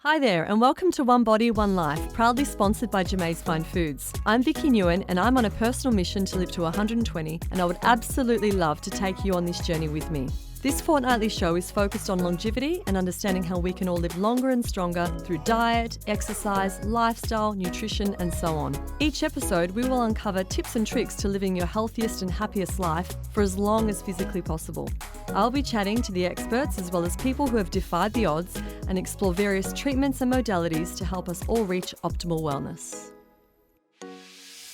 Hi there, and welcome to One Body, One Life, proudly sponsored by Jamae's Fine Foods. I'm Vicki Nguyen, and I'm on a personal mission to live to 120, and I would absolutely love to take you on this journey with me. This fortnightly show is focused on longevity and understanding how we can all live longer and stronger through diet, exercise, lifestyle, nutrition, and so on. Each episode, we will uncover tips and tricks to living your healthiest and happiest life for as long as physically possible. I'll be chatting to the experts as well as people who have defied the odds and explore various treatments and modalities to help us all reach optimal wellness.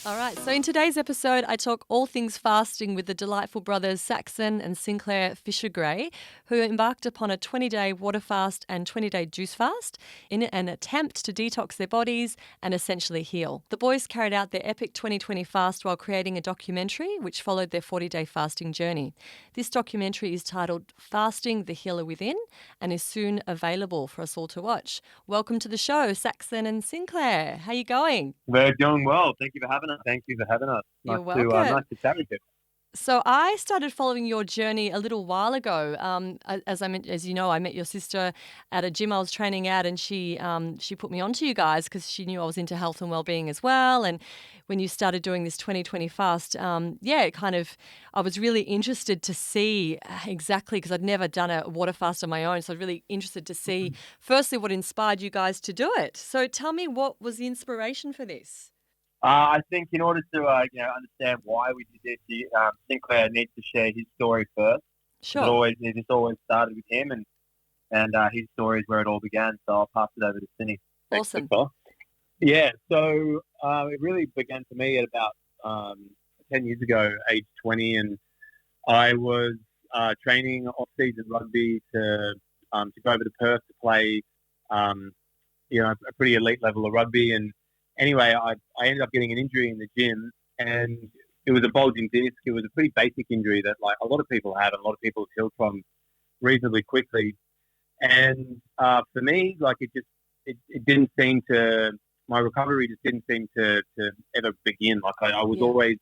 All right, so in today's episode, I talk all things fasting with the delightful brothers Saxon and Sinclair Fisher-Gray, who embarked upon a 20-day water fast and 20-day juice fast in an attempt to detox their bodies and essentially heal. The boys carried out their epic 2020 fast while creating a documentary which followed their 40-day fasting journey. This documentary is titled Fasting, the Healer Within and is soon available for us all to watch. Welcome to the show, Saxon and Sinclair. How are you going? We're doing well. Thank you for having us. You're welcome. Nice to chat with you. So I started following your journey a little while ago. As you know, I met your sister at a gym I was training at, and she put me onto you guys because she knew I was into health and well-being as well. And when you started doing this 2020 fast, I was really interested to see exactly, because I'd never done a water fast on my own. So I was really interested to see, firstly, what inspired you guys to do it. So tell me, what was the inspiration for this? I think in order to understand why we did this, Sinclair needs to share his story first. Sure. It always started with him, and his story is where it all began. So I'll pass it over to Cindy. Awesome. Yeah. So it really began for me at about 10 years ago, age 20, and I was training off-season rugby to go over to Perth to play, a pretty elite level of rugby. And anyway, I ended up getting an injury in the gym, and it was a bulging disc. It was a pretty basic injury that like a lot of people have, and a lot of people heal from reasonably quickly. And for me, like it didn't seem to, my recovery just didn't seem to ever begin. Like I was always,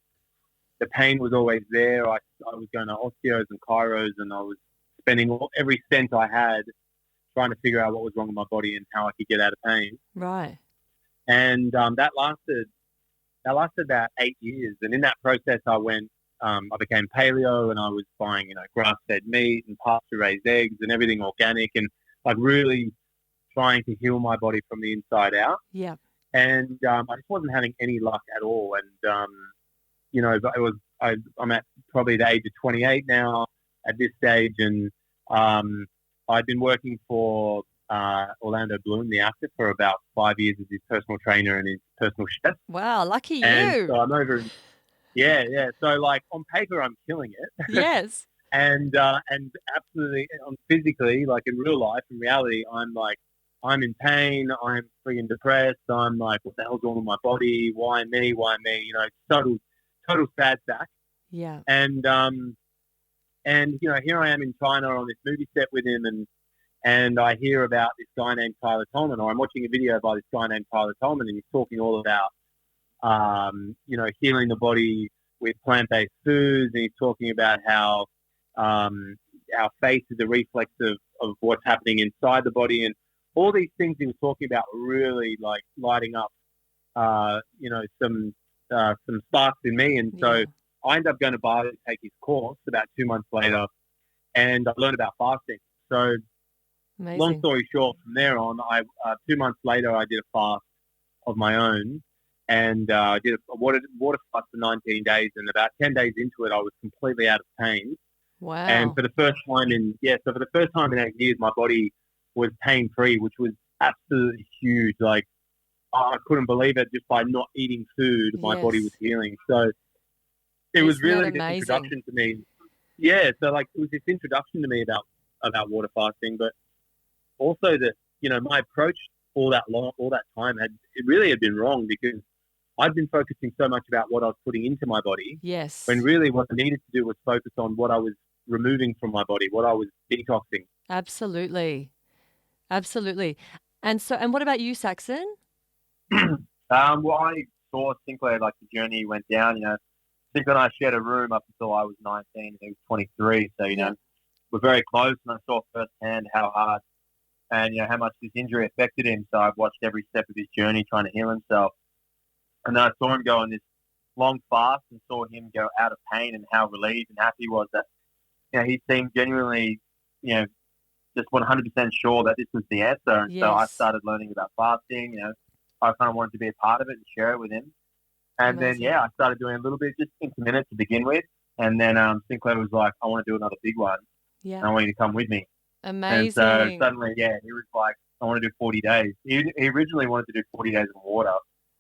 the pain was always there. I was going to osteos and chiros, and I was spending every cent I had trying to figure out what was wrong with my body and how I could get out of pain. Right. And that lasted about 8 years. And in that process, I became paleo, and I was buying, grass-fed meat and pasture-raised eggs and everything organic, and like really trying to heal my body from the inside out. Yeah. And I just wasn't having any luck at all. And I'm at probably the age of 28 now at this stage, and I'd been working for Orlando Bloom, the actor, for about 5 years as his personal trainer and his personal chef. Wow, lucky you. And so I'm over. Yeah. So like on paper, I'm killing it. Yes. and absolutely, physically, like in real life, in reality, I'm in pain. I'm freaking depressed. I'm like, what the hell's wrong with my body? Why me? Total sad sack. Yeah. And here I am in China on this movie set with him, and I hear about this guy named Tyler Tolman, or I'm watching a video by this guy named Tyler Tolman, and he's talking all about, healing the body with plant-based foods, and he's talking about how our face is a reflex of what's happening inside the body, and all these things he was talking about were really like lighting up, some sparks in me, and so I ended up going to Bali to take his course about 2 months later, and I learned about fasting. So, amazing. Long story short, from there on, 2 months later, I did a fast of my own, and I did a water fast for 19 days, and about 10 days into it, I was completely out of pain. Wow. And for the first time in 8 years, my body was pain-free, which was absolutely huge. Like, I couldn't believe it. Just by not eating food, my body was healing. So it was really this introduction to me. Yeah, so like it was this introduction to me about water fasting, but also that, my approach all that time had been wrong, because I'd been focusing so much about what I was putting into my body. Yes. When really what I needed to do was focus on what I was removing from my body, what I was detoxing. Absolutely. And what about you, Saxon? Well, I saw Sinclair, like the journey went down, Sinclair and I shared a room up until I was 19 and he was 23. So, we're very close, and I saw firsthand how hard and how much this injury affected him. So I've watched every step of his journey trying to heal himself. And then I saw him go on this long fast and saw him go out of pain and how relieved and happy he was that he seemed genuinely just 100% sure that this was the answer. And so I started learning about fasting. I kind of wanted to be a part of it and share it with him. And Amazing. then, I started doing a little bit, just intermittent to begin with. And then Sinclair was like, I want to do another big one. Yeah. And I want you to come with me. Amazing. And so suddenly, he was like, I want to do 40 days. He originally wanted to do 40 days in water.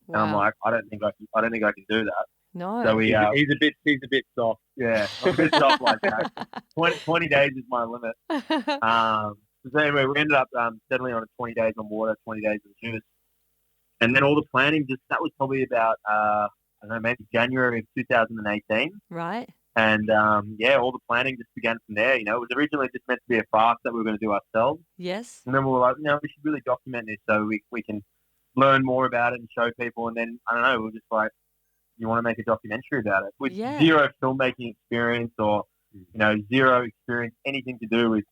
Wow. And I'm like, I don't think I can do that. No. So he's a bit soft. Yeah, I'm a bit soft like that. 20 days is my limit. So anyway, we ended up settling on 20 days on water, 20 days on juice. And then all the planning, that was probably about, I don't know, maybe January of 2018. Right. And, all the planning just began from there. It was originally just meant to be a fast that we were going to do ourselves. Yes. And then we were like, no, we should really document this so we can learn more about it and show people. And then, I don't know, we were just like, you want to make a documentary about it with zero filmmaking experience or, zero experience, anything to do with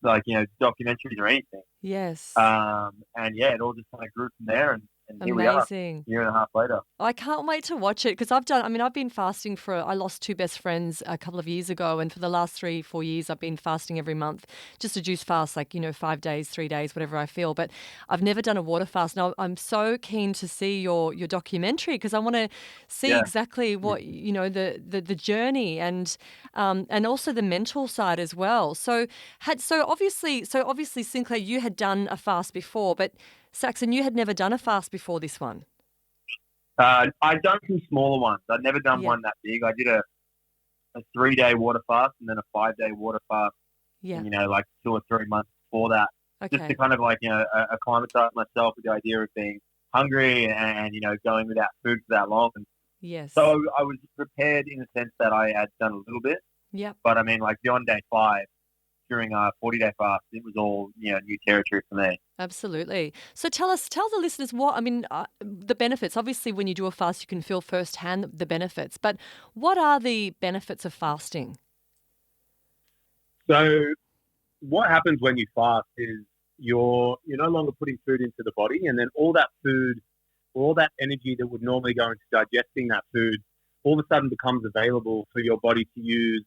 documentaries or anything. Yes. And it all just kind of grew from there. And here we are, Amazing. a year and a half later. I can't wait to watch it because I've been fasting I lost 2 best friends a couple of years ago. And for the last 3-4 years, I've been fasting every month, just a juice fast, 5 days, 3 days, whatever I feel. But I've never done a water fast. Now, I'm so keen to see your documentary because I want to see exactly what, the journey and also the mental side as well. So obviously, Sinclair, you had done a fast before, but Saxon, you had never done a fast before this one. I'd done some smaller ones. I'd never done one that big. I did a 3-day water fast and then a 5-day water fast. Yeah. 2 or 3 months before that, just to kind of acclimatize myself with the idea of being hungry and going without food for that long. And yes. so I was prepared in the sense that I had done a little bit. Yeah. But I mean, beyond day 5. During a 40-day fast, it was all new territory for me. Absolutely. So tell the listeners the benefits. Obviously, when you do a fast, you can feel firsthand the benefits. But what are the benefits of fasting? So, what happens when you fast is you're no longer putting food into the body, and then all that food, all that energy that would normally go into digesting that food, all of a sudden becomes available for your body to use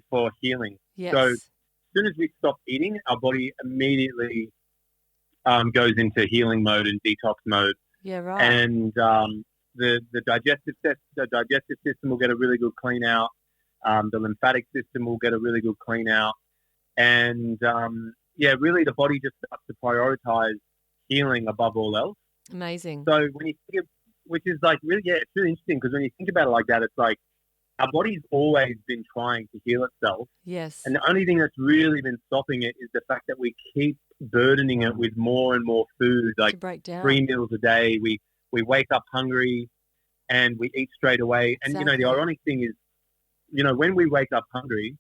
for healing. Yes. So as soon as we stop eating, our body immediately goes into healing mode and detox mode. Yeah, right. And the digestive system will get a really good clean out. The lymphatic system will get a really good clean out. And really the body just starts to prioritize healing above all else. Amazing. So when you think of, which is really, it's really interesting because when you think about it like that, it's like, our body's always been trying to heal itself. Yes. And the only thing that's really been stopping it is the fact that we keep burdening it with more and more food, to break down. 3 meals a day. We wake up hungry and we eat straight away. And, Exactly. The ironic thing is, when we wake up hungry,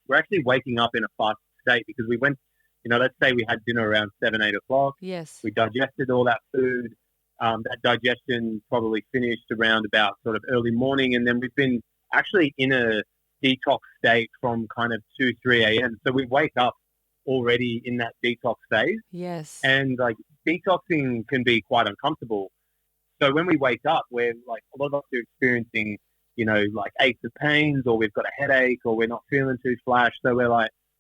we're actually waking up in a fast state because we went, let's say we had dinner around 7, 8 o'clock. Yes. We digested all that food. That digestion probably finished around about sort of early morning, and then we've been actually in a detox state from kind of 2, 3 a.m. So we wake up already in that detox phase. Yes. And detoxing can be quite uncomfortable. So when we wake up, we're a lot of us are experiencing, aches and pains, or we've got a headache, or we're not feeling too flash. So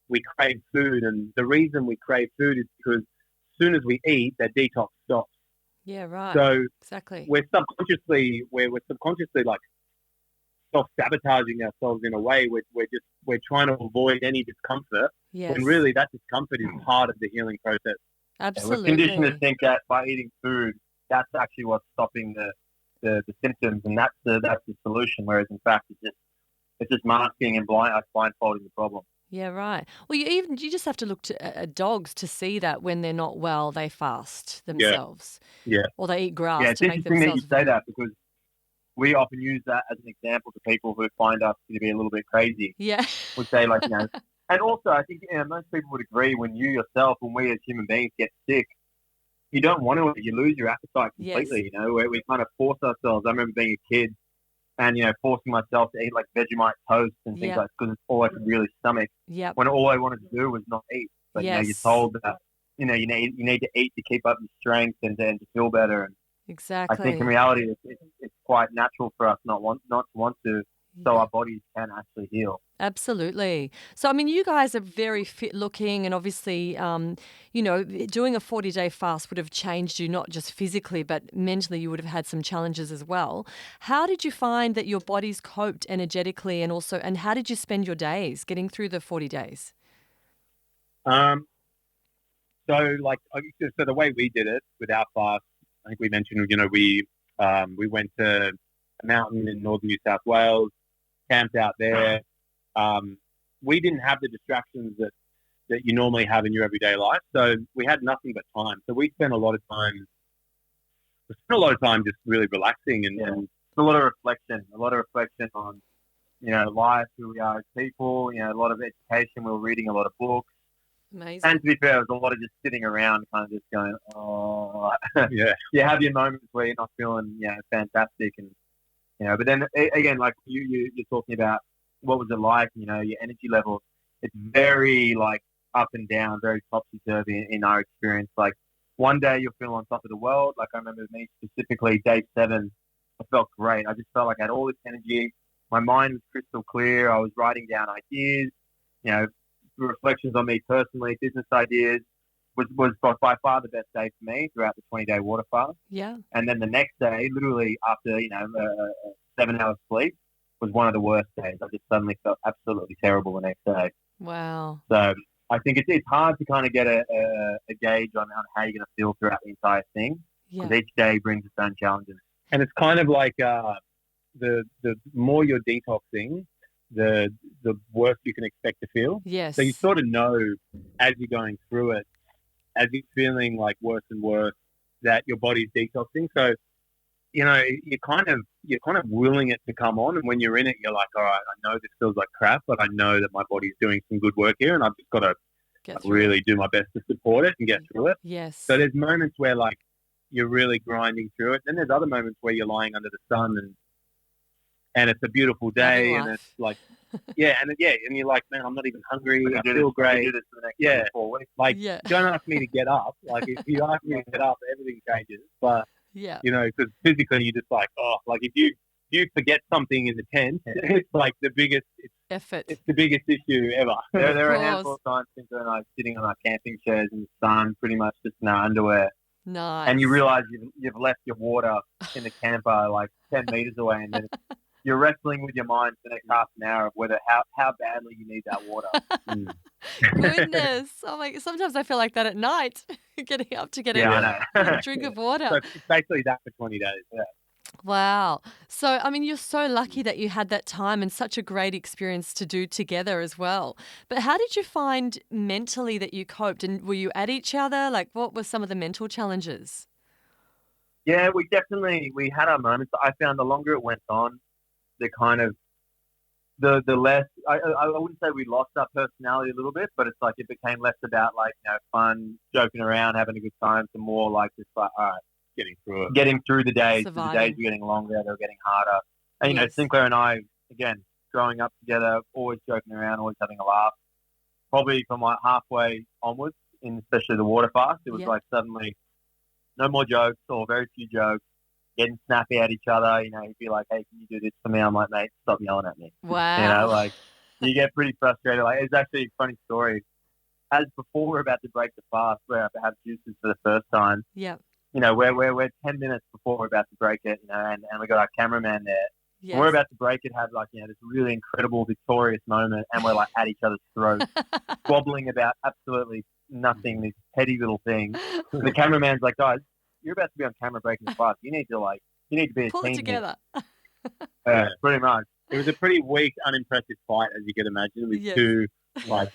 we crave food, and the reason we crave food is because as soon as we eat, that detox stops. Yeah, right. So exactly. we're subconsciously self-sabotaging ourselves in a way. We're trying to avoid any discomfort. Yes. When really that discomfort is part of the healing process. Absolutely. We're conditioned to think that by eating food, that's actually what's stopping the symptoms, and that's the solution. Whereas in fact, it's just masking and blindfolding the problem. Yeah, right. Well, you just have to look at dogs to see that when they're not well, they fast themselves. Yeah. Or they eat grass Yeah, it's to make interesting that themselves. you say that because we often use that as an example to people who find us to be a little bit crazy. Yeah. We say and also I think most people would agree when you yourself, when we as human beings get sick, you don't want to, you lose your appetite completely. Yes. Where we kind of force ourselves. I remember being a kid and forcing myself to eat Vegemite toast and things because it's all I could really stomach. Yep. When all I wanted to do was not eat. but you're Yes, told that you need to eat to keep up your strength and to feel better. And I think in exactly. reality, it's quite natural for us not to want to, so Yeah. our bodies can actually heal. Absolutely. So, I mean, you guys are very fit looking, and obviously, doing a 40-day fast would have changed you not just physically, but mentally, you would have had some challenges as well. How did you find that your bodies coped energetically, and how did you spend your days getting through the 40 days? Um, so so the way we did it with our fast, I think we mentioned, we went to a mountain in northern New South Wales, camped out there. Um, we didn't have the distractions that you normally have in your everyday life, so we had nothing but time. So we spent a lot of time just really relaxing and a lot of reflection on life, who we are as people. A lot of education. We were reading a lot of books. And Amazing. to be fair, it was a lot of just sitting around, kind of just going, oh, yeah. You have your moments where you're not feeling, fantastic, and But then again, like you're talking about, what was it like? Your energy level. It's very like up and down, very topsy turvy in our experience. Like one day you'll feel on top of the world. Like I remember me specifically, day 7, I felt great. I just felt like I had all this energy. My mind was crystal clear. I was writing down ideas. You know, reflections on me personally, business ideas, was by far the best day for me throughout the 20-day water fast. Yeah. And then the next day, literally after 7 hours sleep, was one of the worst days. I just suddenly felt absolutely terrible the next day. Wow. So I think it's hard to kind of get a gauge on how you're going to feel throughout the entire thing, Yeah. because each day brings its own challenges. And it's kind of like the more you're detoxing, the worse you can expect to feel. Yes. So you sort of know as you're going through it, as you're feeling like worse and worse, that your body's detoxing. So you're kind of willing it to come on, and when you're in it, you're like, all right, I know this feels like crap, but I know that my body's doing some good work here, and I've just got to Get through it. really do my best to support it and get through it. Yes. So there's moments where like you're really grinding through it, then there's other moments where you're lying under the sun and it's a beautiful Loving day, and it's life. like, and you're like, man, I'm not even hungry. I feel great. Do this for the next 4 weeks. Like, Yeah. don't ask me to get up. Like, if you ask me to get up, everything changes. But Yeah. because physically you're just like, oh, like if you forget something in the tent, it's like the biggest. Effort. It's the biggest issue ever. There are a course. handful of times since then, like sitting on our camping chairs in the sun, pretty much just in our underwear, Nice. and you realise you've left your water in the camper like 10 meters away, and then you're wrestling with your mind for the next half an hour of how badly you need that water. Goodness. Oh my, sometimes I feel like that at night, getting up to get Yeah, I know. a drink of water. So it's basically that for 20 days. Yeah. Wow. So, I mean, you're so lucky that you had that time and such a great experience to do together as well. But how did you find mentally that you coped? And were you at each other? Like, what were some of the mental challenges? Yeah, we had our moments. I found the longer it went on, the kind of the less I wouldn't say we lost our personality a little bit, but it's like it became less about like fun, joking around, having a good time, to more like just like, all right, getting through the days. So the days Surviving. were getting longer, they were getting harder. And Yes. Sinclair and I, again, growing up together, always joking around, always having a laugh. Probably from like halfway onwards, in especially the water fast, it was Yep. like suddenly no more jokes or very few jokes. Getting snappy at each other, he'd be like, "Hey, can you do this for me?" I'm like, "Mate, stop yelling at me." Wow. Like you get pretty frustrated. Like it's actually a funny story. As before we're about to break the fast, we're about to have juices for the first time. Yep. We're 10 minutes before we're about to break it, and we got our cameraman there. And we're Yes. about to break it, have like this really incredible, victorious moment, and we're like at each other's throats, squabbling about absolutely nothing, these petty little things. And the cameraman's like, "Guys, you're about to be on camera breaking the fast. You need to be a Pull it team here." together. Pretty much. It was a pretty weak, unimpressive fight, as you can imagine, with Yes. two like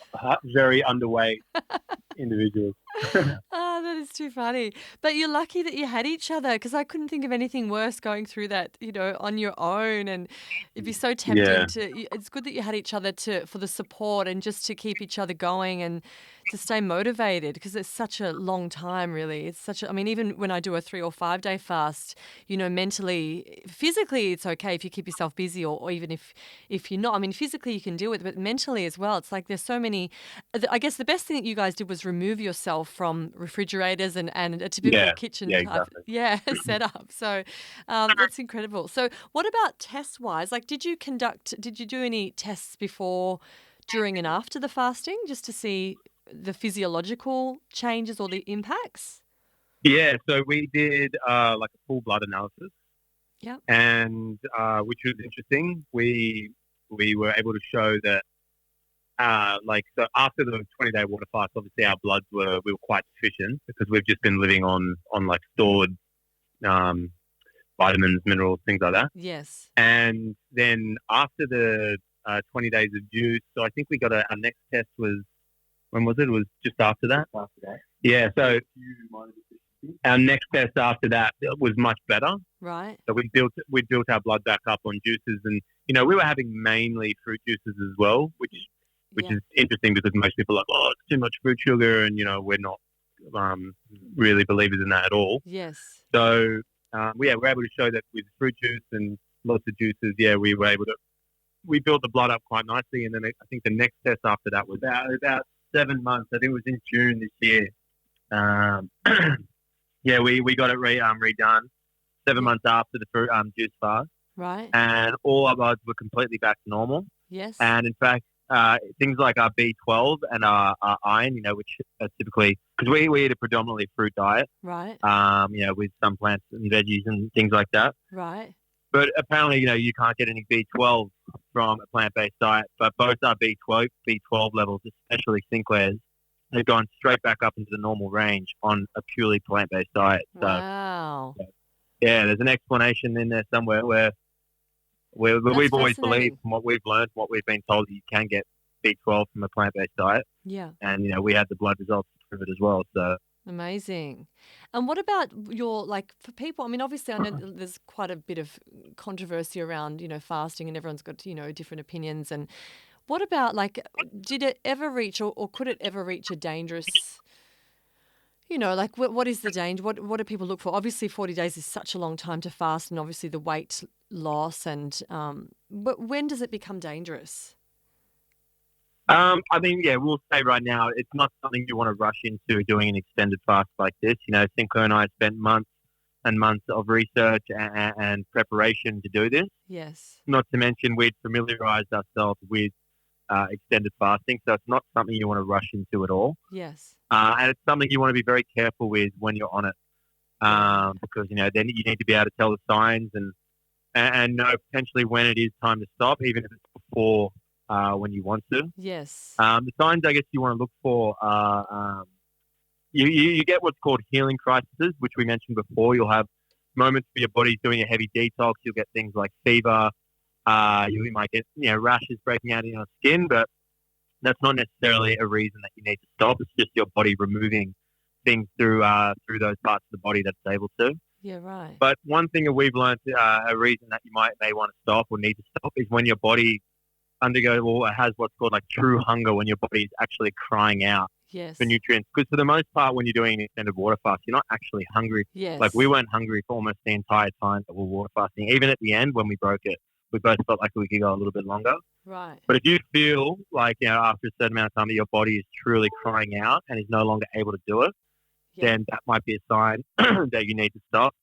very underweight individuals. Oh, that is too funny. But you're lucky that you had each other, because I couldn't think of anything worse going through that, on your own. And it'd be so tempting Yeah. to. It's good that you had each other for the support and just to keep each other going. And to stay motivated because it's such a long time, really. It's such a, I mean, even when I do a 3 or 5 day fast, mentally, physically, it's okay if you keep yourself busy or even if you're not. I mean, physically you can deal with it, but mentally as well, it's like there's so many. I guess the best thing that you guys did was remove yourself from refrigerators and a typical Yeah, kitchen yeah, type, exactly. setup. So that's incredible. So what about test wise? Like, did you do any tests before, during, and after the fasting just to see the physiological changes or the impacts? Yeah, so we did like a full blood analysis, Yeah. and which was interesting. We were able to show that so after the 20-day water fast, obviously our bloods we were quite deficient because we've just been living on like stored um, vitamins, minerals, things like that. Yes. And then after the 20 days of juice, so I think we got our next test was, when was it? It was just after that. After that. Yeah. So our next test after that was much better. Right. So we built our blood back up on juices, and we were having mainly fruit juices as well, which Yeah. is interesting because most people are like, oh, it's too much fruit sugar, and we're not really believers in that at all. Yes. So we're able to show that with fruit juice and lots of juices, we built the blood up quite nicely, and then I think the next test after that was about 7 months. I think it was in June this year. Um, we got it redone 7 months after the fruit juice fast, Right. and all our bloods were completely back to normal. Yes. And in fact, things like our B12 and our iron, which are typically, because we eat a predominantly fruit diet, Right. with some plants and veggies and things like that. Right. But apparently, you can't get any B12 from a plant-based diet. But both our B12 levels, especially Sinclair's, have gone straight back up into the normal range on a purely plant-based diet. Wow. So, yeah, there's an explanation in there somewhere where That's we've always believed, fascinating. from what we've learned, what we've been told, that you can get B12 from a plant-based diet. Yeah. And, we had the blood results to prove it as well. So, Amazing. And what about like, for people? I mean, obviously, I know there's quite a bit of controversy around, fasting, and everyone's got, different opinions. And what about, like, did it ever reach, or could it ever reach a dangerous, like, what is the danger? What do people look for? Obviously, 40 days is such a long time to fast, and obviously the weight loss. And but when does it become dangerous? I mean, yeah, we'll say right now, it's not something you want to rush into doing an extended fast like this. Sinclair and I spent months and months of research and preparation to do this. Yes. Not to mention, we'd familiarized ourselves with extended fasting, so it's not something you want to rush into at all. Yes. And it's something you want to be very careful with when you're on it, because then you need to be able to tell the signs and know potentially when it is time to stop, even if it's before when you want to. Yes. The signs, I guess, you want to look for are you get what's called healing crises, which we mentioned before. You'll have moments where your body's doing a heavy detox. You'll get things like fever. You might get rashes breaking out in your skin, but that's not necessarily a reason that you need to stop. It's just your body removing things through those parts of the body that's able to. Yeah. Right. But one thing that we've learned, a reason that you may want to stop or need to stop, is when your body has what's called like true hunger, when your body is actually crying out Yes. for nutrients. Because for the most part, when you're doing an extended water fast, you're not actually hungry. Yes. Like, we weren't hungry for almost the entire time that we were water fasting. Even at the end, when we broke it, we both felt like we could go a little bit longer. Right. But if you feel like, after a certain amount of time that your body is truly crying out and is no longer able to do it, Yeah. then that might be a sign that you need to stop.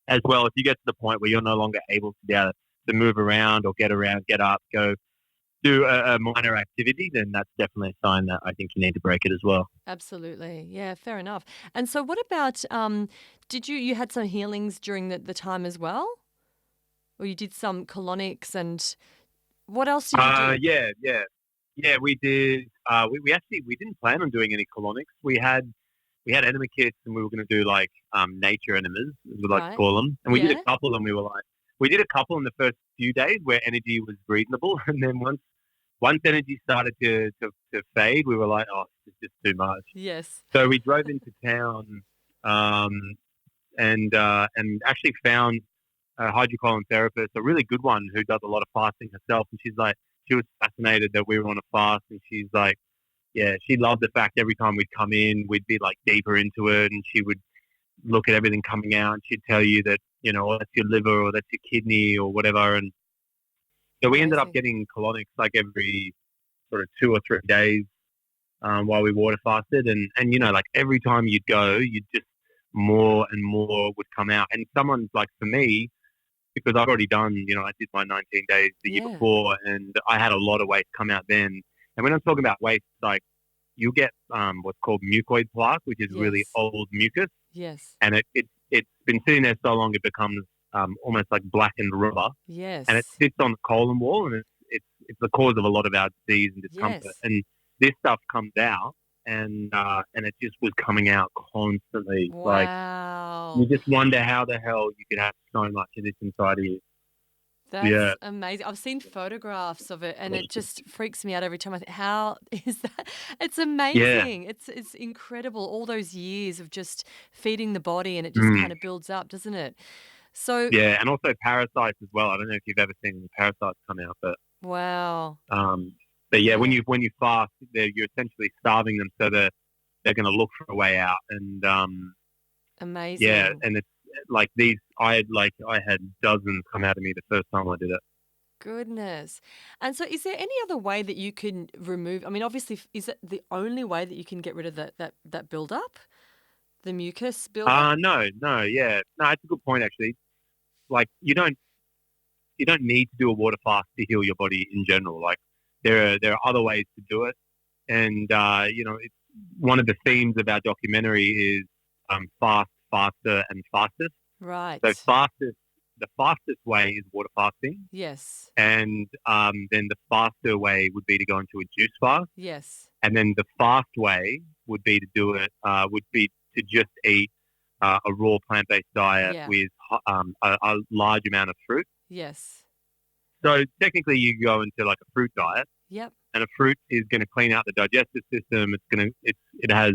As well, if you get to the point where you're no longer able to be able to move around or get around, get up, go do a minor activity, then that's definitely a sign that I think you need to break it as well. Absolutely. Yeah, fair enough. And so what about, did you had some healings during the time as well? Or you did some colonics, and what else did you do? Yeah, we did. We actually didn't plan on doing any colonics. We had enema kits, and we were going to do like nature enemas, as we like to Right. call them. And we did Yeah. a couple, and we did a couple in the first few days where energy was reasonable, and then once energy started to fade, we were like, oh, it's just too much. Yes. So we drove into town, and actually found a hydrocolon therapist, a really good one, who does a lot of fasting herself. And she was fascinated that we were on a fast, and she's like, she loved the fact every time we'd come in, we'd be like deeper into it, and she would look at everything coming out, and she'd tell you that, oh, that's your liver or that's your kidney or whatever. And so we ended up Amazing. getting colonics like every sort of 2 or 3 days while we water fasted. And like every time you'd go, you'd just more and more would come out. And someone like for me, because I've already done, I did my 19 days the year Yeah. before, and I had a lot of waste come out then. And when I'm talking about waste, like you'll get what's called mucoid plaque, which is really Yes. old mucus, Yes. and it's been sitting there so long it becomes almost like blackened rubber, and it Yes. sits on the colon wall, and it's the cause of a lot of our disease and discomfort. Yes. And this stuff comes out, and it just was coming out constantly. Like you Wow. just wonder how the hell you could have so much of this inside of you. Yeah, That's amazing. I've seen photographs of it and it just freaks me out every time I think, how is that? It's yeah, amazing. It's incredible. All those years of just feeding the body and it just mm. kind of builds up, doesn't it? So, Yeah, and also parasites as well. I don't know if you've ever seen parasites come out, wow. um, but yeah, when Yeah. you fast, you're essentially starving them so that they're going to look for a way out. And yeah, Amazing. and it's like these. I had dozens come out of me the first time I did it. Goodness. And so is there any other way that you can remove, I mean, obviously, is it the only way that you can get rid of that buildup? The mucus buildup? No, no, yeah, no, it's a good point actually. Like you don't need to do a water fast to heal your body in general. Like there are other ways to do it, and it's one of the themes of our documentary is fast, faster, and fastest. So Right. the fastest way is water fasting, Yes. and then the faster way would be to go into a juice fast, Yes. and then the fast way would be to do it would be to just eat a raw plant-based diet Yeah. with a large amount of fruit. Yes. So technically, you go into like a fruit diet, Yep. and a fruit is going to clean out the digestive system. It has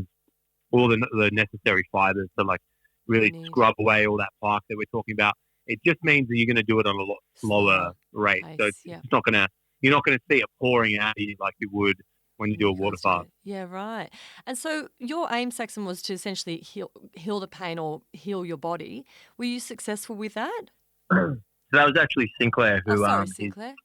all the necessary fibers to like You really need scrub away all that plaque that we're talking about. It just means that you're going to do it on a lot slower slower rate. So pace. it's Yep. not going to you're not going to see it pouring out of you like you would when you When do a you water fasted fast. it. Yeah, right. And so your aim, Saxon, was to essentially heal the pain or heal your body. Were you successful with that? So that was actually Sinclair Oh, who sorry, his Sinclair.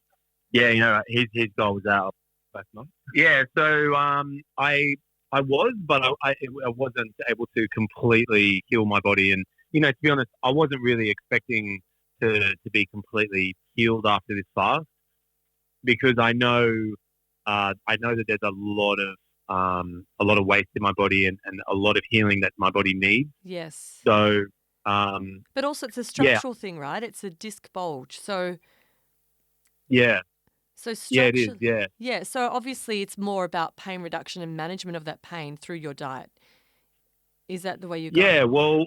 yeah, his goal was out last month. Yeah, so I was, but I wasn't able to completely heal my body, and to be honest, I wasn't really expecting to be completely healed after this fast because I know that there's a lot of waste in my body and a lot of healing that my body needs. Yes. So um, But also it's a yeah, structural thing, right? It's a disc bulge. yeah, So yeah, it is. structure, Yeah. yeah. So obviously it's more about pain reduction and management of that pain through your diet. Is that the way you're Yeah, going?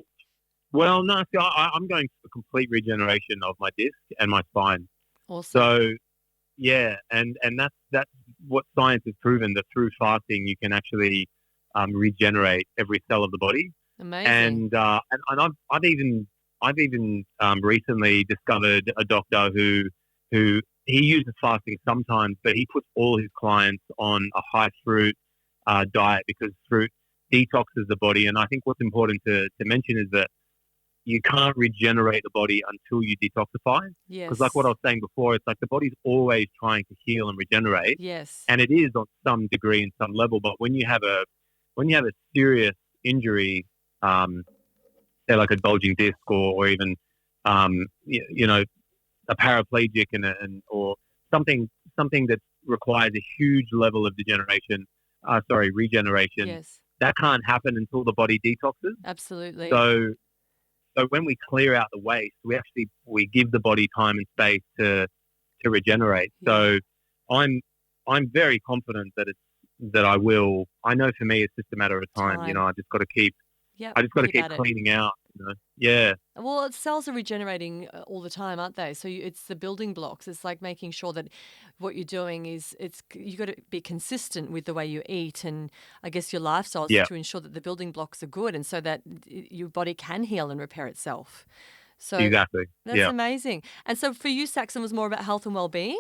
well, no, see, I'm going for complete regeneration of my disc and my spine. Awesome. So yeah, and that's what science has proven that through fasting you can actually regenerate every cell of the body. Amazing. And I've even recently discovered a doctor who he uses fasting sometimes, but he puts all his clients on a high fruit diet because fruit detoxes the body. And I think what's important to mention is that you can't regenerate the body until you detoxify. Because like what I Yes. was saying before, it's like the body's always trying to heal and regenerate, Yes. and it is on some degree and some level. But when you have a serious injury, um, say like a bulging disc or even a paraplegic or something something that requires a huge level of regeneration, Yes. that can't happen until the body detoxes. Absolutely. So when we clear out the waste, we give the body time and space to regenerate. Yeah. So I'm I'm very confident that I will. I know for me it's just a matter of time. Time. Yep. I just got to Keep keep at it. cleaning out. Yeah, Well, cells are regenerating all the time, aren't they? So it's the building blocks. It's like making sure that what you're doing is you got to be consistent with the way you eat and I guess your lifestyles yeah, to ensure that the building blocks are good and so that your body can heal and repair itself. So exactly. that's Yeah. amazing. And so for you, Saxon was more about health and well-being.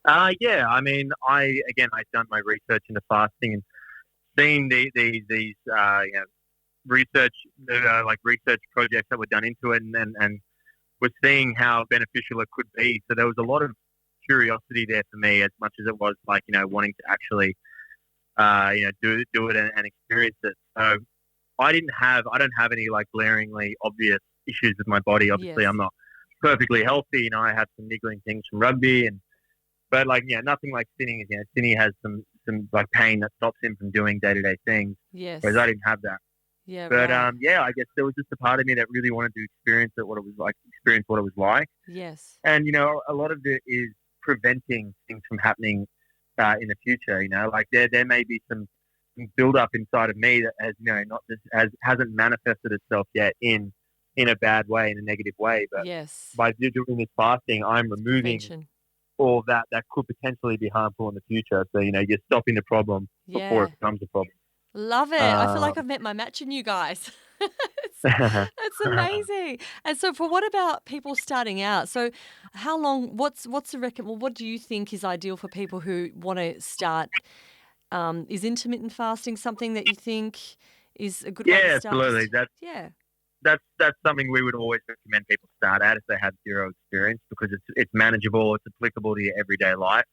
Yeah. I mean, I've done my research into fasting and seen these research like research projects that were done into it, and was seeing how beneficial it could be. So there was a lot of curiosity there for me, as much as it was like wanting to actually do it and experience it. So I don't have any like glaringly obvious issues with my body. Obviously, I'm Yes. not perfectly healthy. I have some niggling things from rugby, but like nothing like Sydney. Sydney has some like pain that stops him from doing day to day things, whereas Yes. I didn't have that. Yeah, But right. yeah, I guess there was just a part of me that really wanted to experience what it was like. Yes. And a lot of it is preventing things from happening in the future. Like there may be some build up inside of me that has not just hasn't manifested itself yet in a bad way, in a negative way. But Yes. by doing this fasting, I'm It's removing prevention. all of that could potentially be harmful in the future. So you're stopping the problem before it Yeah. becomes a problem. Love it. I feel like Um, I've met my match in you guys. It's amazing. And so for what about people starting out? So how long what's the well, what do you think is ideal for people who want to start? Is intermittent fasting something that you think is a good way to yeah, start? absolutely. Just yeah. That's something we would always recommend people start at if they have zero experience, because it's manageable, it's applicable to your everyday life.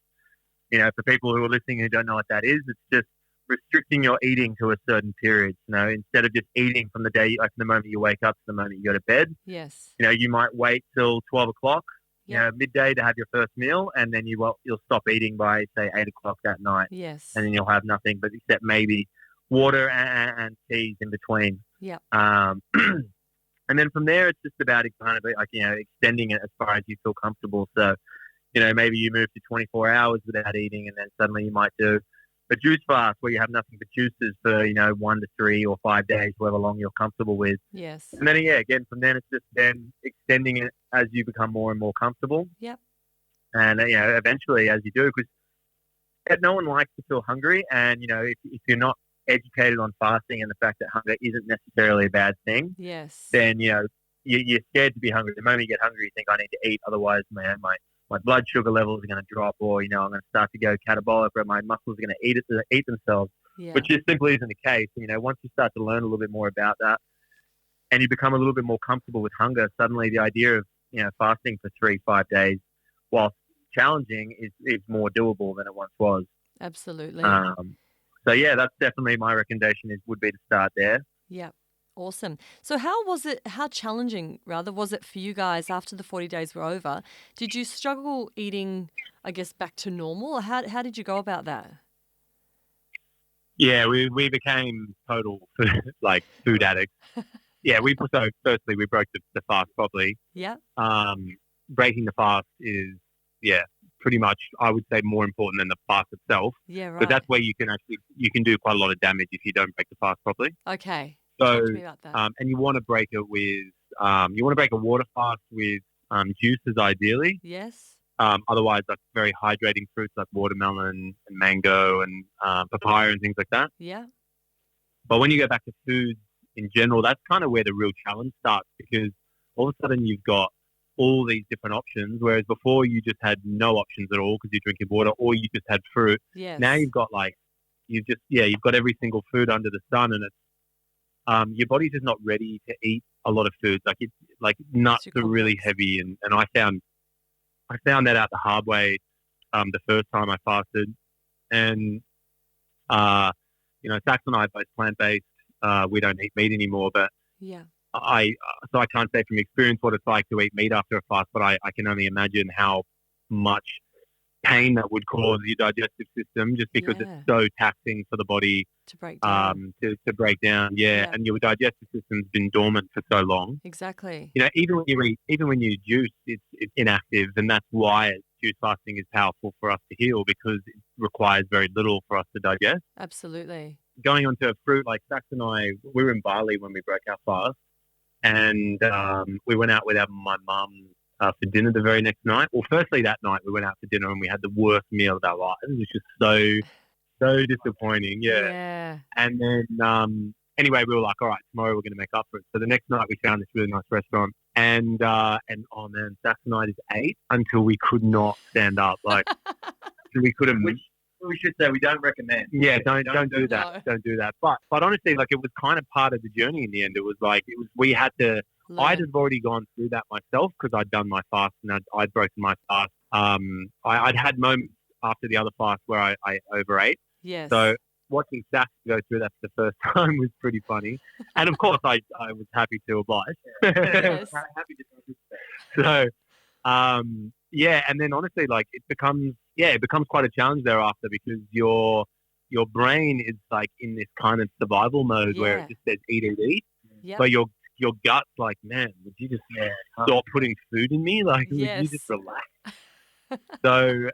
For people who are listening who don't know what that is, it's just restricting your eating to a certain period. Instead of just eating from the day, like from the moment you wake up to the moment you go to bed. Yes. You might wait till 12 o'clock, Yep. midday to have your first meal, and then you'll stop eating by say 8 o'clock that night, and Yes. then you'll have nothing but except maybe water and teas in between. Yep. Um, and then from there, it's just about kind of like extending it as far as you feel comfortable. So maybe you move to 24 hours without eating, and then suddenly you might do a juice fast where you have nothing but juices for 1 to 3 or 5 days, however long you're comfortable with. Yes. And then again from then it's just then extending it as you become more and more comfortable, Yep. and eventually as you do, because no one likes to feel hungry, and if you're not educated on fasting and the fact that hunger isn't necessarily a bad thing, Yes. then you're scared to be hungry. The moment you get hungry, you think I need to eat, otherwise my blood sugar levels are going to drop, or I'm going to start to go catabolic, or my muscles are going to eat themselves, Yeah. which just simply isn't the case. Once you start to learn a little bit more about that, and you become a little bit more comfortable with hunger, suddenly the idea of fasting for 3-5 days, whilst challenging, is more doable than it once was. Absolutely. Um, so yeah, that's definitely my recommendation would be to start there. Yep. Awesome. So how challenging rather was it for you guys after the 40 days were over? Did you struggle eating, I guess, back to normal? Or how did you go about that? Yeah, we became total like food addicts. Yeah, firstly we broke the fast properly. Yep. Um, Breaking the fast is, yeah, pretty much I would say more important than the fast itself, Yeah, because right. that's where you can do quite a lot of damage if you don't break the fast properly. Okay. So Talk to me about that. and you want to break a water fast with juices ideally. Yes. Otherwise, like very hydrating fruits like watermelon and mango and papaya and things like that. Yeah. But when you go back to foods in general, that's kind of where the real challenge starts, because all of a sudden you've got all these different options, whereas before you just had no options at all because you're drinking water, or you just had fruit. Now Yes. you've got you've got every single food under the sun, and it's your body's just not ready to eat a lot of foods. Like It's nuts too are really complex. heavy, and I found that out the hard way the first time I fasted, and uh, Sax and I are both plant based. We don't eat meat anymore, but Yeah. I so I can't say from experience what it's like to eat meat after a fast, but I can only imagine how much pain that would cause your digestive system, just because it's Yeah. so taxing for the body To break down. to break down. Yeah, Yeah. and your digestive system's been dormant for so long. Exactly. Even when you juice, it's inactive, and that's why juice fasting is powerful for us to heal, because it requires very little for us to digest. Absolutely. Going on to a fruit, like Sax and I, we were in Bali when we broke our fast, and we went out with my mum for dinner the very next night. Well, firstly that night we went out for dinner and we had the worst meal of our lives. It was just so disappointing. Yeah, Yeah. and then anyway we were like, all right, tomorrow we're going to make up for it. So the next night we found this really nice restaurant, and oh man, Saxonite is 8 until we could not stand up. Like we couldn't. Which we should say we don't recommend. Yeah, don't do that. No. Don't do that. But honestly, like it was kind of part of the journey in the end. It was like we had to. I'd have already gone through that myself because I'd done my fast and I'd broken my fast. I'd had moments after the other fast where I overate. Yes. So watching Sax go through that for the first time was pretty funny. And of course, I was happy to oblige. Yes. Happy to participate. So, yeah, and then honestly, like it becomes quite a challenge thereafter because your brain is like in this kind of survival mode where Yeah. it just says eat, eat, eat. Yep. But your gut's like, man, would you just stop putting food in me? Like, would Yes. you just relax? So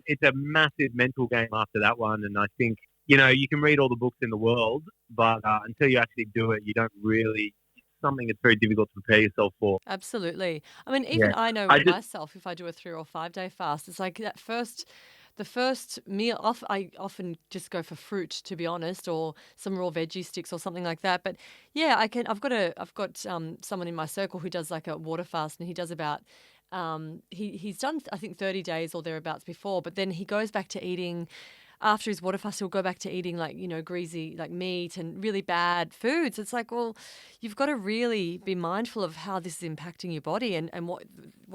it's a massive mental game after that one. And I think, you know, you can read all the books in the world, but until you actually do it, you don't really, it's something that's very difficult to prepare yourself for. Absolutely. I mean, even I know myself, if I do a 3 or 5 day fast, it's like the first meal I often just go for fruit, to be honest, or some raw veggie sticks or something like that. But yeah, I've got someone in my circle who does like a water fast, and he does about he's done I think 30 days or thereabouts before, but then he goes back to eating. After his water fast, he'll go back to eating like, you know, greasy, like meat and really bad foods. It's like, well, you've got to really be mindful of how this is impacting your body and what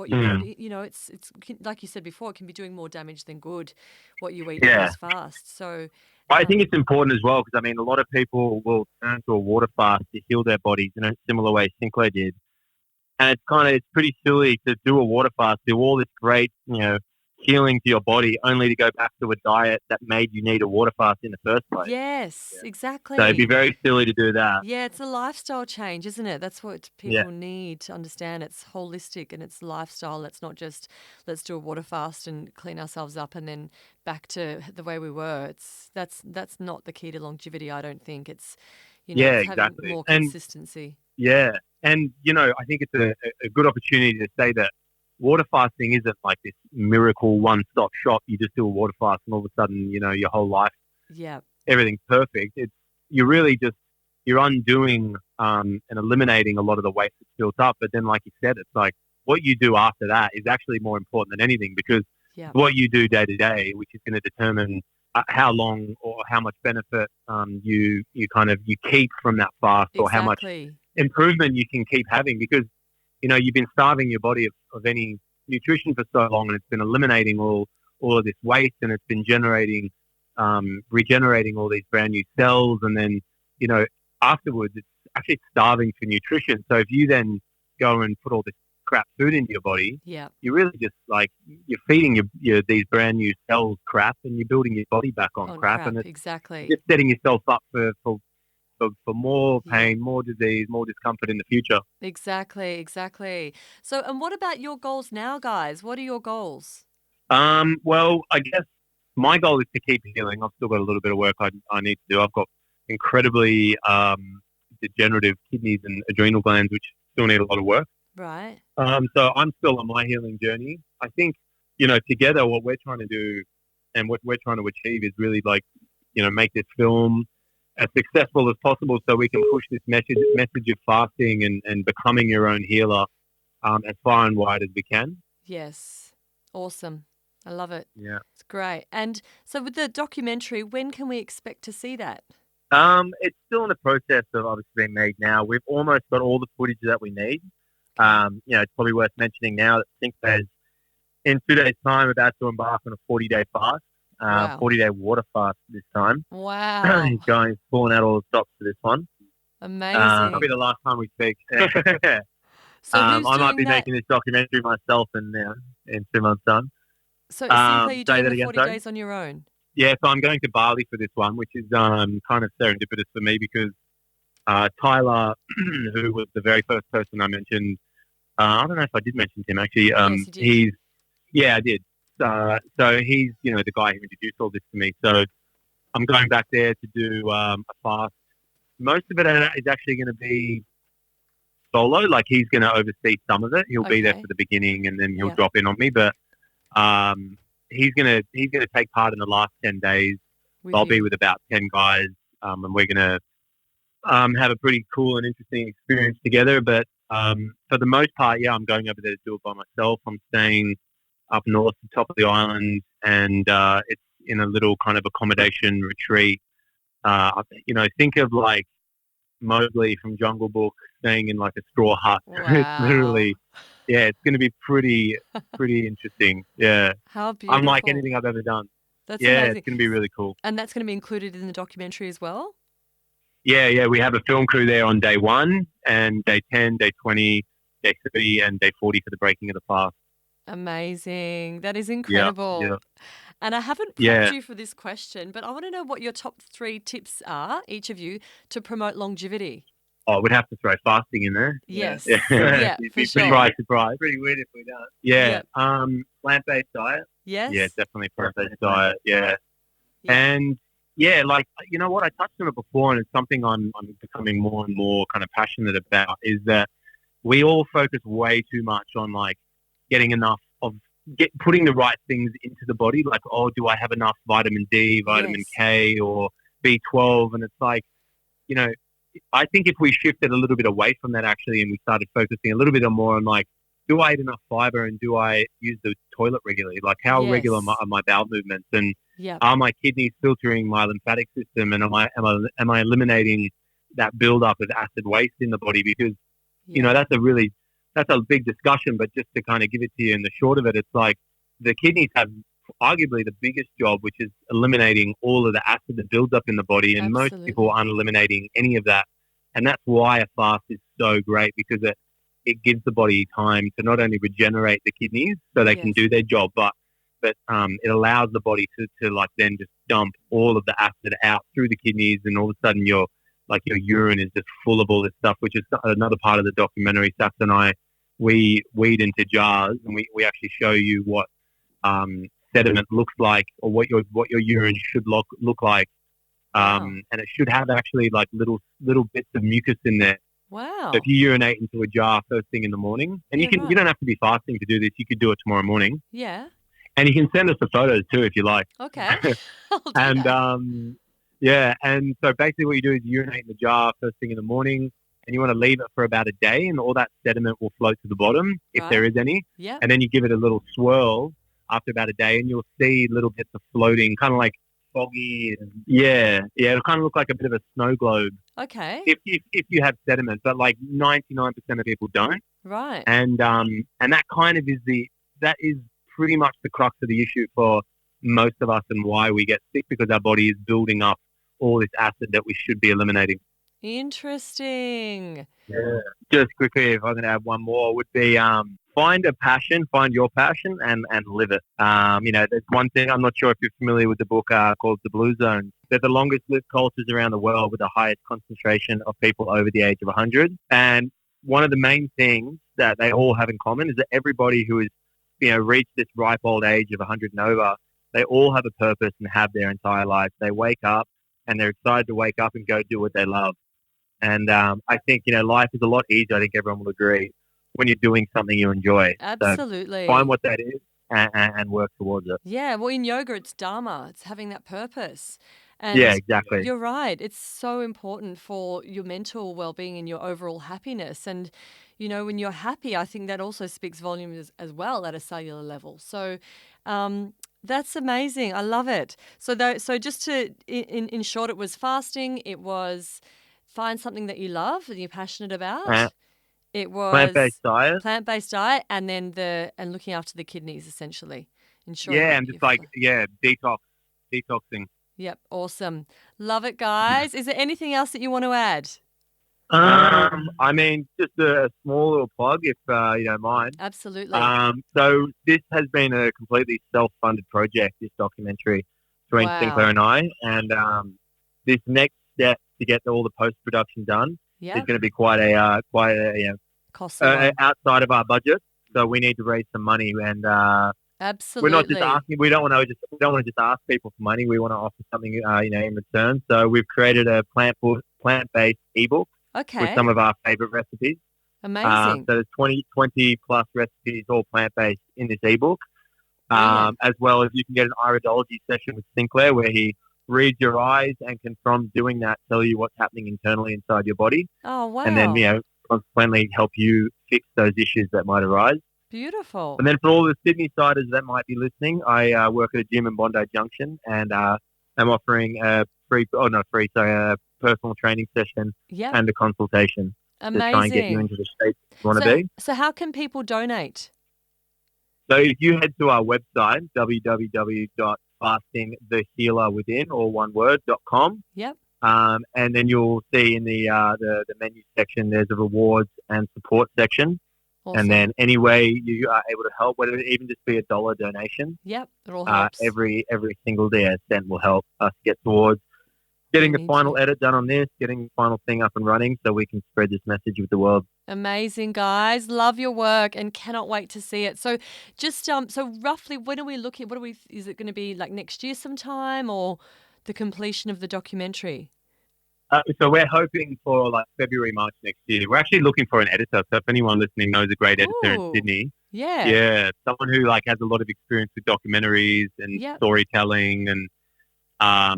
your body, you know, it's like you said before, it can be doing more damage than good what you eat in this fast. So I think it's important as well because, I mean, a lot of people will turn to a water fast to heal their bodies in a similar way Sinclair did. And it's pretty silly to do a water fast, do all this great, you know, healing to your body only to go back to a diet that made you need a water fast in the first place. Yes, exactly. So it'd be very silly to do that. Yeah, it's a lifestyle change, isn't it? That's what people need to understand. It's holistic and it's lifestyle. It's not just let's do a water fast and clean ourselves up and then back to the way we were. That's not the key to longevity, I don't think. It's, you know, it's having more consistency. And you know, I think it's a good opportunity to say that water fasting isn't like this miracle one-stop shop. You just do a water fast and all of a sudden, you know, your whole life, everything's perfect. You're undoing and eliminating a lot of the waste that's built up. But then, like you said, it's like what you do after that is actually more important than anything because what you do day to day, which is going to determine how long or how much benefit you keep from that fast or how much improvement you can keep having because, you know, you've been starving your body of any nutrition for so long and it's been eliminating all of this waste and it's been regenerating all these brand new cells. And then, you know, afterwards it's actually starving for nutrition. So if you then go and put all this crap food into your body, you're really just like, you're feeding your these brand new cells crap and you're building your body back on crap. And it's just setting yourself up for more pain, more disease, more discomfort in the future. Exactly. So, and what about your goals now, guys? What are your goals? Well, I guess my goal is to keep healing. I've still got a little bit of work I need to do. I've got incredibly degenerative kidneys and adrenal glands, which still need a lot of work. Right. So I'm still on my healing journey. I think, you know, together what we're trying to do and what we're trying to achieve is really like, you know, make this film as successful as possible so we can push this message of fasting and becoming your own healer as far and wide as we can. Yes. Awesome. I love it. Yeah. It's great. And so with the documentary, when can we expect to see that? It's still in the process of obviously being made now. We've almost got all the footage that we need. You know, it's probably worth mentioning now that Sinclair's in 2 days' time about to embark on a 40-day fast. 40-day water fast this time. Wow. He's pulling out all the stops for this one. Amazing. That'll be the last time we speak. So I might be making this documentary myself in 2 months' time. So Sinclair, you're doing the 40 days on your own? Yeah, so I'm going to Bali for this one, which is kind of serendipitous for me because Tyler, who was the very first person I mentioned, I don't know if I did mention him actually. Yes, you did. I did. So he's, you know, the guy who introduced all this to me. So I'm going back there to do a fast. Most of it is actually going to be solo. Like he's going to oversee some of it. He'll be there for the beginning, and then he'll drop in on me. But he's going to take part in the last 10 days. I'll be with about 10 guys, and we're going to have a pretty cool and interesting experience together. But For the most part, yeah, I'm going over there to do it by myself. I'm staying up north, the top of the island, and it's in a little kind of accommodation retreat. Think of like Mowgli from Jungle Book staying in like a straw hut. It's Wow. literally, yeah, it's going to be pretty interesting. Yeah, How unlike beautiful. anything I've ever done. That's Yeah, it's amazing. going to be really cool. And that's going to be included in the documentary as well? Yeah, we have a film crew there on day 1 and day 10, day 20, day 30, and day 40 for the breaking of the fast. Amazing. That is Yeah, incredible. And I haven't prepped yeah. you for this question, but I want to know what your top 3 tips are, each of you, to promote longevity. Oh, we'd have to throw fasting in there. Yes. Yeah. Yeah, You'd for be sure. Surprise. pretty weird if we don't. Yeah. Yep. Plant-based diet. Yes. Yeah, definitely plant-based diet. Yeah. Yeah. And yeah, like, you know what, I touched on it before, and it's something I'm becoming more and more kind of passionate about, is that we all focus way too much on like getting enough of putting the right things into the body. Like, oh, do I have enough vitamin D, vitamin Yes. K, or B12? And it's like, you know, I think if we shifted a little bit away from that actually, and we started focusing a little bit more on like, do I eat enough fiber, and do I use the toilet regularly? Like, how regular Yes. are my bowel movements, and Yep. are my kidneys filtering my lymphatic system, and am I eliminating that buildup of acid waste in the body? Because Yeah. that's a big discussion. But just to kind of give it to you in the short of it, it's like the kidneys have arguably the biggest job, which is eliminating all of the acid that builds up in the body, and most people Absolutely. aren't eliminating any of that. And that's why a fast is so great, because it gives the body time to not only regenerate the kidneys so they can Yes. do their job, but it allows the body to like then just dump all of the acid out through the kidneys, and all of a sudden your urine is just full of all this stuff, which is another part of the documentary. Sax and I, we weed into jars, and we actually show you what sediment looks like, or what your urine should look like. Wow. And it should have actually like little bits of mucus in there. So if Wow. you urinate into a jar first thing in the morning, and Yeah, you right. don't have to be fasting to do this. You could do it tomorrow morning, Yeah. and you can send us the photos too if you like. Okay. I'll do And that. yeah, and so basically what you do is you urinate in the jar first thing in the morning, and you want to leave it for about a day, and all that sediment will float to the bottom if there Right. is any. Yep. And then you give it a little swirl after about a day, and you'll see little bits of floating, kind of like Foggy and yeah, it'll kind of look like a bit of a snow globe Okay. if you have sediment, but like 99% of people don't. Right. And that kind of that is pretty much the crux of the issue for most of us, and why we get sick, because our body is building up all this acid that we should be eliminating. Interesting. Yeah. Just quickly, if I can add one more, would be find your passion, and live it. There's one thing, I'm not sure if you're familiar with the book called The Blue Zone. They're the longest lived cultures around the world with the highest concentration of people over the age of 100. And one of the main things that they all have in common is that everybody who is, reached this ripe old age of 100 and over, they all have a purpose and have their entire life. They wake up and they're excited to wake up and go do what they love. And I think, life is a lot easier, I think everyone will agree, when you're doing something you enjoy. So find Absolutely. what that is, and work towards it. Yeah. Well, in yoga, it's dharma. It's having that purpose. Yeah, And exactly. you're right. It's so important for your mental well-being and your overall happiness. And, when you're happy, I think that also speaks volumes as well at a cellular level. So, that's amazing. I love it. So just to, in short, it was fasting. It was find something that you love and you're passionate about. It was Plant-based diet. plant-based diet, and then and looking after the kidneys, essentially, ensuring Yeah, that and just like, detoxing. Yep, awesome. Love it, guys. Is there anything else that you want to add? I mean, just a small little plug, if you don't mind. Absolutely. So this has been a completely self-funded project, this documentary, between Sinclair Wow. and I. And this next step to get all the post-production done is Yep. going to be quite a Costly one. outside of our budget. So we need to raise some money, and we're not just Absolutely. asking. We don't want to just ask people for money. We want to offer something, in return. So we've created a plant-based ebook with Okay. some of our favorite recipes. Amazing. So there's 20 plus recipes, all plant-based, in this ebook. Brilliant. As well as you can get an iridology session with Sinclair, where he reads your eyes and can, from doing that, tell you what's happening internally inside your body. Oh, And then, wow. consequently help you fix those issues that might arise. Beautiful. And then for all the Sydney-siders that might be listening, I work at a gym in Bondi Junction, and I'm offering a personal training session Yep. and a consultation to try and get you Amazing. into the shape you want to be. So how can people donate? So if you head to our website, www.fastingthehealerwithin.com, Yep. and then you'll see in the menu section, there's a rewards and support section. Awesome. And then any way you are able to help, whether it even just be a $1 donation, Yep, it all helps. every single day a cent will help us get towards getting the final edit done on this, getting the final thing up and running so we can spread this message with the world. Amazing, guys. Love your work and cannot wait to see it. So just so roughly when are we looking, is it going to be like next year sometime or the completion of the documentary? So we're hoping for like February, March next year. We're actually looking for an editor. So if anyone listening knows a great editor in Sydney, yeah, someone who like has a lot of experience with documentaries and storytelling, and so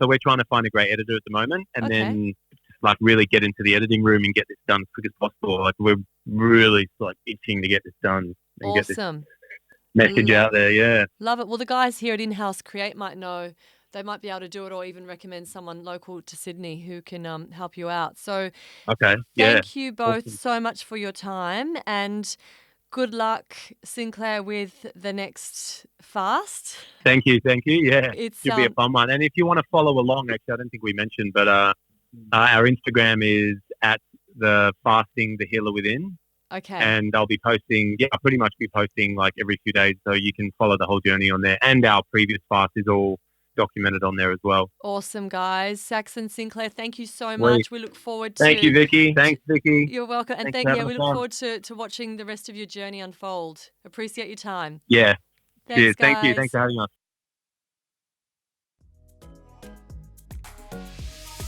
we're trying to find a great editor at the moment, and then like really get into the editing room and get this done as quick as possible. Like we're really like itching to get this done and get this message out there. Yeah, love it. Well, the guys here at In-House Create might know. They might be able to do it or even recommend someone local to Sydney who can help you out. So thank you both so much for your time and good luck, Sinclair, with the next fast. Thank you. Yeah, it should be a fun one. And if you want to follow along, actually, I don't think we mentioned, but our Instagram is at the Fasting the Healer Within. Okay. And I'll be posting, I'll pretty much be posting like every few days, so you can follow the whole journey on there. And our previous fast is all documented on there as well. Awesome, guys. Saxon Sinclair, thank you so much. We look forward to... Thank you, Vicky. Thanks, Vicky. You're welcome. And we look forward to watching the rest of your journey unfold. Appreciate your time. Yeah. Thanks, cheers. guys. Thank you. Thanks for having us.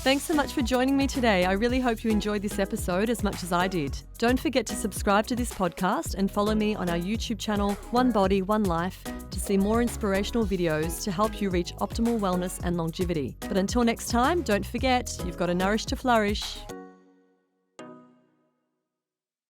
Thanks so much for joining me today. I really hope you enjoyed this episode as much as I did. Don't forget to subscribe to this podcast and follow me on our YouTube channel, One Body, One Life, to see more inspirational videos to help you reach optimal wellness and longevity. But until next time, don't forget, you've got to nourish to flourish.